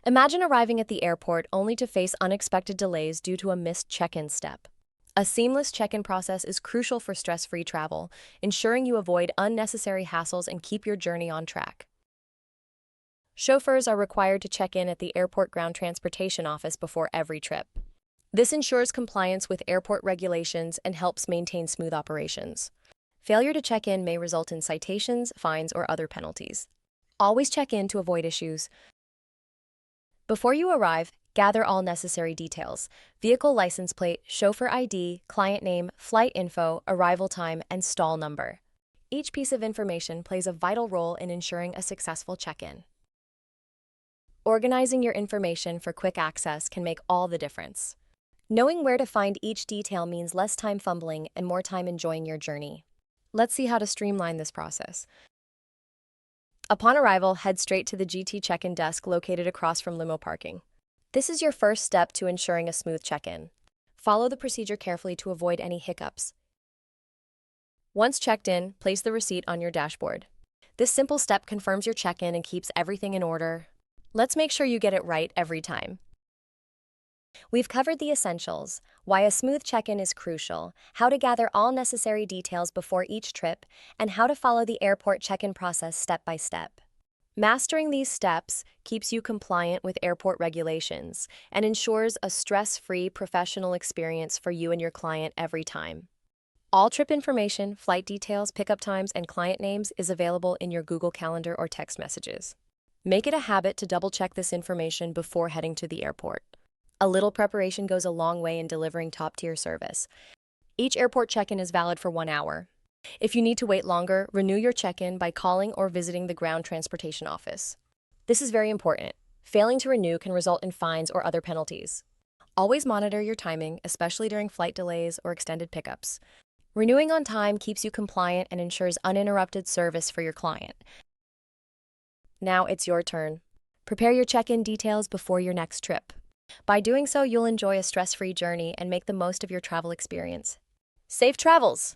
Imagine arriving at the airport only to face unexpected delays due to a missed check-in step. A seamless check-in process is crucial for stress-free travel, ensuring you avoid unnecessary hassles and keep your journey on track. Chauffeurs are required to check in at the airport ground transportation office before every trip. This ensures compliance with airport regulations and helps maintain smooth operations. Failure to check in may result in citations, fines, or other penalties. Always check in to avoid issues. Before you arrive, gather all necessary details: vehicle license plate, chauffeur ID, client name, flight info, arrival time, and stall number. Each piece of information plays a vital role in ensuring a successful check-in. Organizing your information for quick access can make all the difference. Knowing where to find each detail means less time fumbling and more time enjoying your journey. Let's see how to streamline this process. Upon arrival, head straight to the GT check-in desk located across from limo parking. This is your first step to ensuring a smooth check-in. Follow the procedure carefully to avoid any hiccups. Once checked in, place the receipt on your dashboard. This simple step confirms your check-in and keeps everything in order. Let's make sure you get it right every time. We've covered the essentials: why a smooth check-in is crucial, how to gather all necessary details before each trip, and how to follow the airport check-in process step by step. Mastering these steps keeps you compliant with airport regulations and ensures a stress-free professional experience for you and your client every time. All trip information, flight details, pickup times, and client names is available in your Google Calendar or text messages. Make it a habit to double-check this information before heading to the airport. A little preparation goes a long way in delivering top-tier service. Each airport check-in is valid for 1 hour. If you need to wait longer, renew your check-in by calling or visiting the ground transportation office. This is very important. Failing to renew can result in fines or other penalties. Always monitor your timing, especially during flight delays or extended pickups. Renewing on time keeps you compliant and ensures uninterrupted service for your client. Now it's your turn. Prepare your check-in details before your next trip. By doing so, you'll enjoy a stress-free journey and make the most of your travel experience. Safe travels!